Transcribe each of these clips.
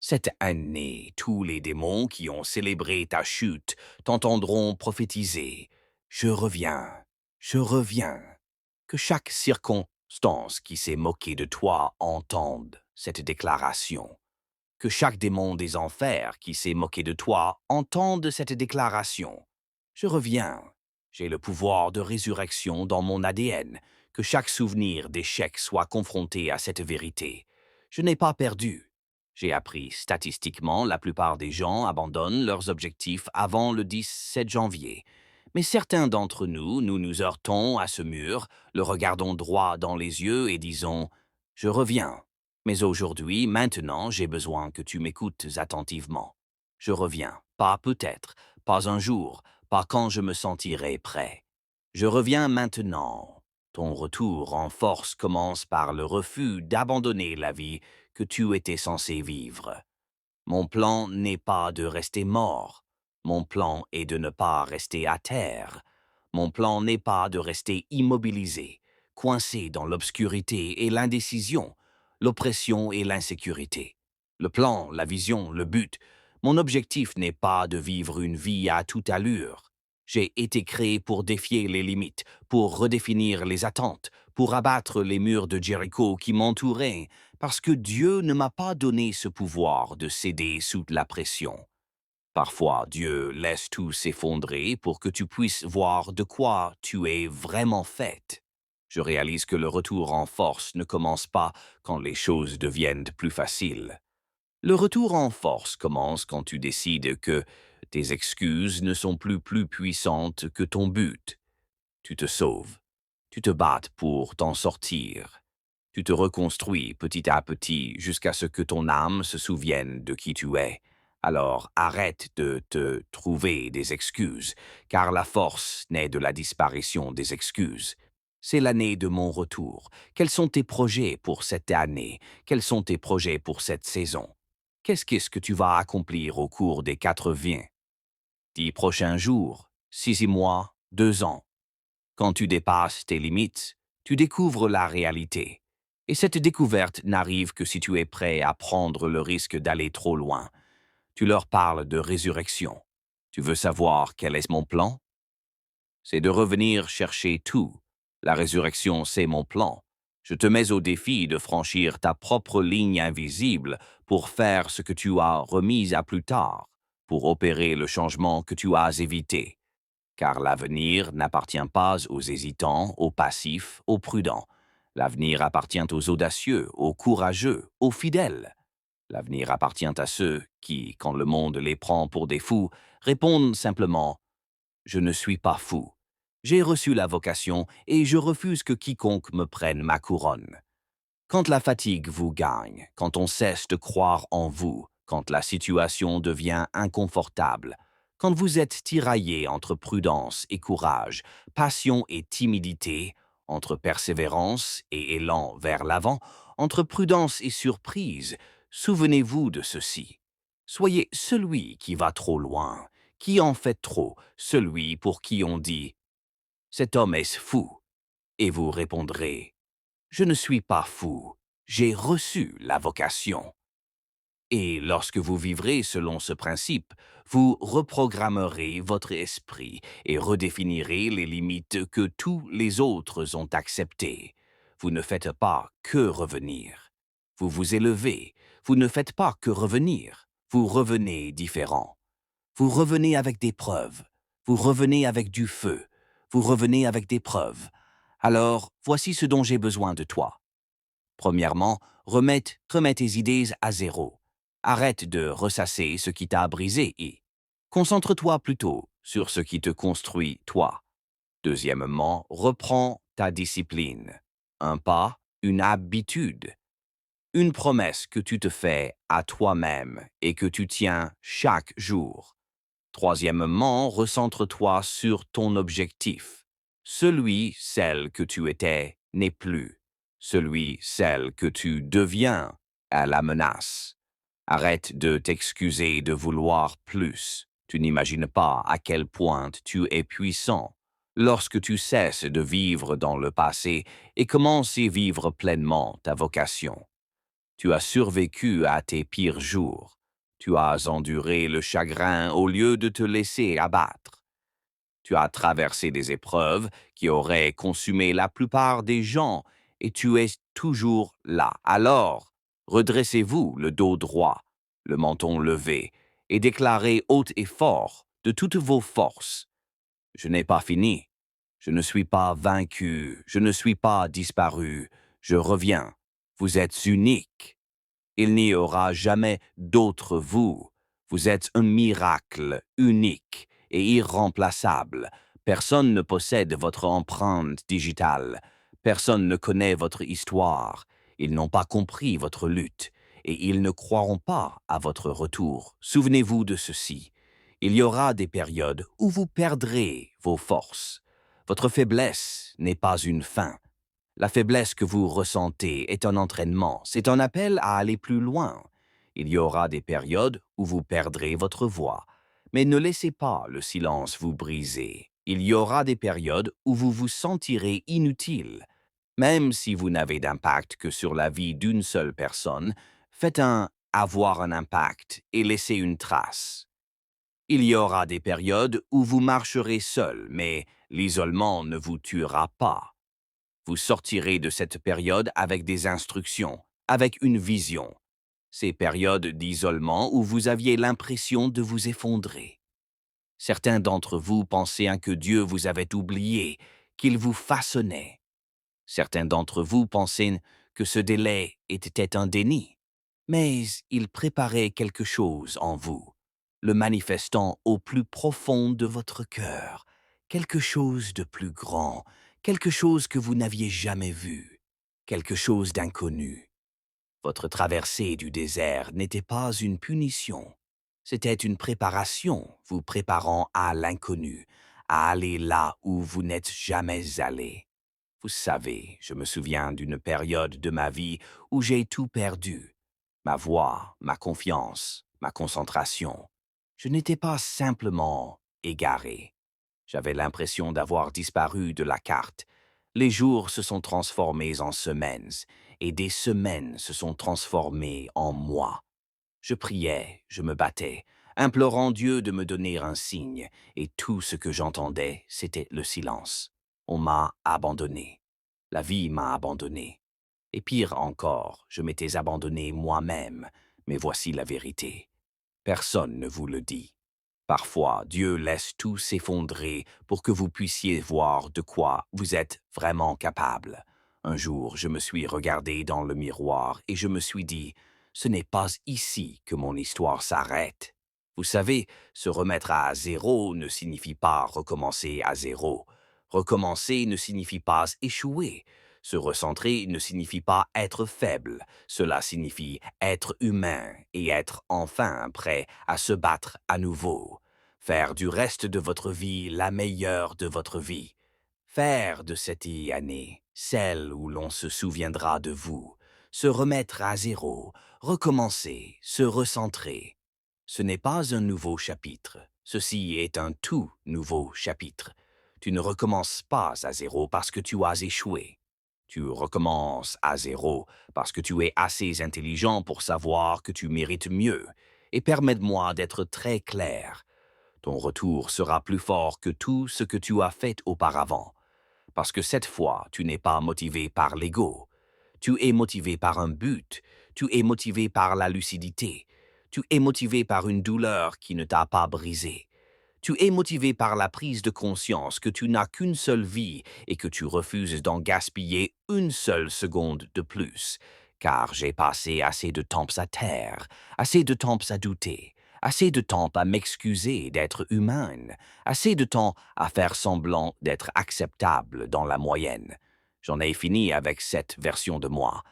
Cette année, tous les démons qui ont célébré ta chute t'entendront prophétiser. Je reviens, je reviens. Que chaque circonstance qui s'est moquée de toi entende cette déclaration. Que chaque démon des enfers qui s'est moqué de toi entende cette déclaration. Je reviens. J'ai le pouvoir de résurrection dans mon ADN. Que chaque souvenir d'échec soit confronté à cette vérité. Je n'ai pas perdu. J'ai appris statistiquement, la plupart des gens abandonnent leurs objectifs avant le 17 janvier. Mais certains d'entre nous, nous nous heurtons à ce mur, le regardons droit dans les yeux et disons « Je reviens ». Mais aujourd'hui, maintenant, j'ai besoin que tu m'écoutes attentivement. Je reviens, pas peut-être, pas un jour, pas quand je me sentirai prêt. Je reviens maintenant. Ton retour en force commence par le refus d'abandonner la vie que tu étais censé vivre. Mon plan n'est pas de rester mort. Mon plan est de ne pas rester à terre. Mon plan n'est pas de rester immobilisé, coincé dans l'obscurité et l'indécision, l'oppression et l'insécurité. Le plan, la vision, le but, mon objectif n'est pas de vivre une vie à toute allure. J'ai été créé pour défier les limites, pour redéfinir les attentes, pour abattre les murs de Jéricho qui m'entouraient, parce que Dieu ne m'a pas donné ce pouvoir de céder sous la pression. Parfois, Dieu laisse tout s'effondrer pour que tu puisses voir de quoi tu es vraiment faite. Je réalise que le retour en force ne commence pas quand les choses deviennent plus faciles. Le retour en force commence quand tu décides que tes excuses ne sont plus puissantes que ton but. Tu te sauves. Tu te battes pour t'en sortir. Tu te reconstruis petit à petit jusqu'à ce que ton âme se souvienne de qui tu es. Alors arrête de te trouver des excuses, car la force naît de la disparition des excuses. C'est l'année de mon retour. Quels sont tes projets pour cette année? Quels sont tes projets pour cette saison? Qu'est-ce que tu vas accomplir au cours des 80, 10 prochains jours, 6 mois, 2 ans? Quand tu dépasses tes limites, tu découvres la réalité. Et cette découverte n'arrive que si tu es prêt à prendre le risque d'aller trop loin. Tu leur parles de résurrection. Tu veux savoir quel est mon plan? C'est de revenir chercher tout. La résurrection, c'est mon plan. Je te mets au défi de franchir ta propre ligne invisible pour faire ce que tu as remis à plus tard, pour opérer le changement que tu as évité. Car l'avenir n'appartient pas aux hésitants, aux passifs, aux prudents. L'avenir appartient aux audacieux, aux courageux, aux fidèles. L'avenir appartient à ceux qui, quand le monde les prend pour des fous, répondent simplement « Je ne suis pas fou. J'ai reçu la vocation et je refuse que quiconque me prenne ma couronne. » Quand la fatigue vous gagne, quand on cesse de croire en vous, quand la situation devient inconfortable, quand vous êtes tiraillé entre prudence et courage, passion et timidité, entre persévérance et élan vers l'avant, entre prudence et surprise, souvenez-vous de ceci. Soyez celui qui va trop loin, qui en fait trop, celui pour qui on dit « Cet homme est fou », et vous répondrez « Je ne suis pas fou, j'ai reçu la vocation. » Et lorsque vous vivrez selon ce principe, vous reprogrammerez votre esprit et redéfinirez les limites que tous les autres ont acceptées. Vous ne faites pas que revenir. Vous vous élevez. Vous ne faites pas que revenir. Vous revenez différent. Vous revenez avec des preuves. Vous revenez avec du feu. Vous revenez avec des preuves. Alors, voici ce dont j'ai besoin de toi. Premièrement, remets tes idées à zéro. Arrête de ressasser ce qui t'a brisé et concentre-toi plutôt sur ce qui te construit toi. Deuxièmement, reprends ta discipline. Un pas, une habitude, une promesse que tu te fais à toi-même et que tu tiens chaque jour. Troisièmement, recentre-toi sur ton objectif. Celui, celle que tu étais, n'est plus. Celui, celle que tu deviens, est la menace. Arrête de t'excuser de vouloir plus. Tu n'imagines pas à quel point tu es puissant. Lorsque tu cesses de vivre dans le passé et commences à vivre pleinement ta vocation, Tu as survécu à tes pires jours. Tu as enduré le chagrin au lieu de te laisser abattre. Tu as traversé des épreuves qui auraient consumé la plupart des gens et tu es toujours là. Alors, redressez-vous le dos droit, le menton levé et déclarez haut et fort de toutes vos forces. Je n'ai pas fini. Je ne suis pas vaincu. Je ne suis pas disparu. Je reviens. Vous êtes unique. Il n'y aura jamais d'autre vous. Vous êtes un miracle unique et irremplaçable. Personne ne possède votre empreinte digitale. Personne ne connaît votre histoire. Ils n'ont pas compris votre lutte et ils ne croiront pas à votre retour. Souvenez-vous de ceci. Il y aura des périodes où vous perdrez vos forces. Votre faiblesse n'est pas une fin. La faiblesse que vous ressentez est un entraînement, c'est un appel à aller plus loin. Il y aura des périodes où vous perdrez votre voix, mais ne laissez pas le silence vous briser. Il y aura des périodes où vous vous sentirez inutile. Même si vous n'avez d'impact que sur la vie d'une seule personne, faites un avoir un impact et laissez une trace. Il y aura des périodes où vous marcherez seul, mais l'isolement ne vous tuera pas. Vous sortirez de cette période avec des instructions, avec une vision. Ces périodes d'isolement où vous aviez l'impression de vous effondrer. Certains d'entre vous pensaient que Dieu vous avait oublié, qu'il vous façonnait. Certains d'entre vous pensaient que ce délai était un déni. Mais il préparait quelque chose en vous, le manifestant au plus profond de votre cœur, quelque chose de plus grand, quelque chose que vous n'aviez jamais vu, quelque chose d'inconnu. Votre traversée du désert n'était pas une punition, c'était une préparation vous préparant à l'inconnu, à aller là où vous n'êtes jamais allé. Vous savez, je me souviens d'une période de ma vie où j'ai tout perdu. Ma voix, ma confiance, ma concentration. Je n'étais pas simplement égaré. J'avais l'impression d'avoir disparu de la carte. Les jours se sont transformés en semaines, et des semaines se sont transformées en mois. Je priais, je me battais, implorant Dieu de me donner un signe, et tout ce que j'entendais, c'était le silence. On m'a abandonné. La vie m'a abandonné. Et pire encore, je m'étais abandonné moi-même, mais voici la vérité. Personne ne vous le dit. Parfois, Dieu laisse tout s'effondrer pour que vous puissiez voir de quoi vous êtes vraiment capable. Un jour, je me suis regardé dans le miroir et je me suis dit, ce n'est pas ici que mon histoire s'arrête. Vous savez, se remettre à zéro ne signifie pas recommencer à zéro. Recommencer ne signifie pas échouer. Se recentrer ne signifie pas être faible. Cela signifie être humain et être enfin prêt à se battre à nouveau. Faire du reste de votre vie la meilleure de votre vie. Faire de cette année celle où l'on se souviendra de vous. Se remettre à zéro, recommencer, se recentrer. Ce n'est pas un nouveau chapitre. Ceci est un tout nouveau chapitre. Tu ne recommences pas à zéro parce que tu as échoué. Tu recommences à zéro parce que tu es assez intelligent pour savoir que tu mérites mieux. Et permets-moi d'être très clair. Ton retour sera plus fort que tout ce que tu as fait auparavant. Parce que cette fois, tu n'es pas motivé par l'ego. Tu es motivé par un but. Tu es motivé par la lucidité. Tu es motivé par une douleur qui ne t'a pas brisé. Tu es motivé par la prise de conscience que tu n'as qu'une seule vie et que tu refuses d'en gaspiller une seule seconde de plus. Car j'ai passé assez de temps à terre, assez de temps à douter, assez de temps à m'excuser d'être humaine, assez de temps à faire semblant d'être acceptable dans la moyenne. J'en ai fini avec cette version de moi.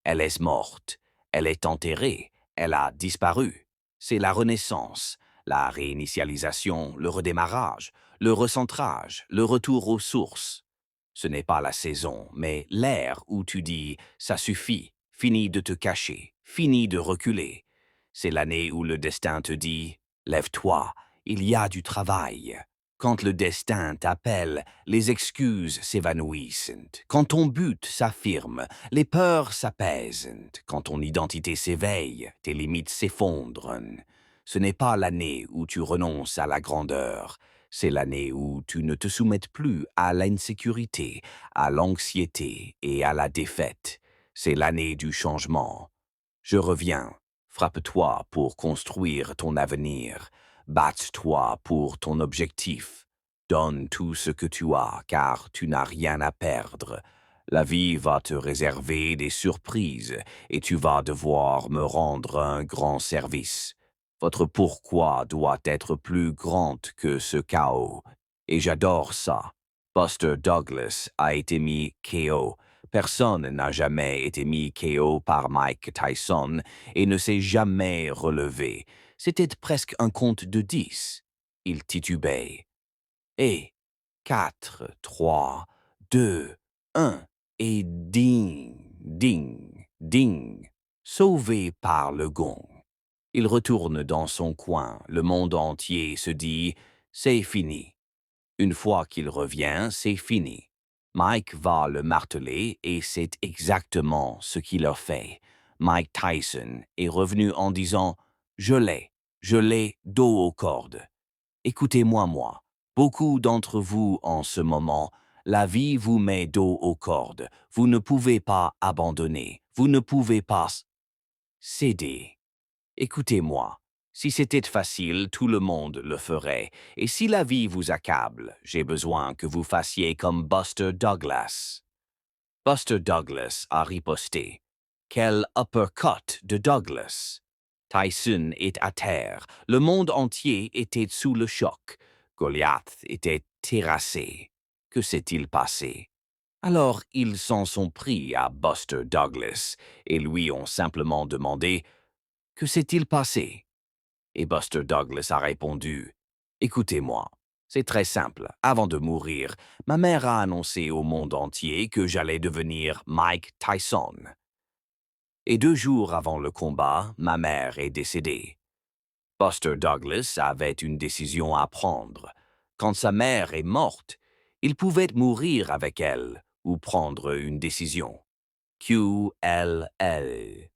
Elle est morte, elle est enterrée, elle a disparu. C'est la renaissance. La réinitialisation, le redémarrage, le recentrage, le retour aux sources. Ce n'est pas la saison, mais l'ère où tu dis « ça suffit, fini de te cacher, fini de reculer ». C'est l'année où le destin te dit « lève-toi, il y a du travail ». Quand le destin t'appelle, les excuses s'évanouissent. Quand ton but s'affirme, les peurs s'apaisent. Quand ton identité s'éveille, tes limites s'effondrent. Ce n'est pas l'année où tu renonces à la grandeur, c'est l'année où tu ne te soumets plus à l'insécurité, à l'anxiété et à la défaite. C'est l'année du changement. Je reviens. Frappe-toi pour construire ton avenir. Batte-toi pour ton objectif. Donne tout ce que tu as, car tu n'as rien à perdre. La vie va te réserver des surprises et tu vas devoir me rendre un grand service. Votre pourquoi doit être plus grand que ce chaos. Et j'adore ça. Buster Douglas a été mis KO. Personne n'a jamais été mis KO par Mike Tyson et ne s'est jamais relevé. C'était presque un compte de 10. Il titubait. Et 4, 3, 2, 1, et ding, ding, ding, sauvé par le gong. Il retourne dans son coin, le monde entier se dit « c'est fini ». Une fois qu'il revient, c'est fini. Mike va le marteler et c'est exactement ce qu'il a fait. Mike Tyson est revenu en disant « je l'ai, dos aux cordes ». Écoutez-moi, moi. Beaucoup d'entre vous en ce moment, la vie vous met dos aux cordes. Vous ne pouvez pas abandonner. Vous ne pouvez pas céder. Écoutez-moi. Si c'était facile, tout le monde le ferait. Et si la vie vous accable, j'ai besoin que vous fassiez comme Buster Douglas. Buster Douglas a riposté. Quel uppercut de Douglas! Tyson est à terre. Le monde entier était sous le choc. Goliath était terrassé. Que s'est-il passé? Alors ils s'en sont pris à Buster Douglas et lui ont simplement demandé « Que s'est-il passé ?» Et Buster Douglas a répondu « Écoutez-moi, c'est très simple. Avant de mourir, ma mère a annoncé au monde entier que j'allais devenir Mike Tyson. Et 2 jours avant le combat, ma mère est décédée. Buster Douglas avait une décision à prendre. Quand sa mère est morte, il pouvait mourir avec elle ou prendre une décision. QLL.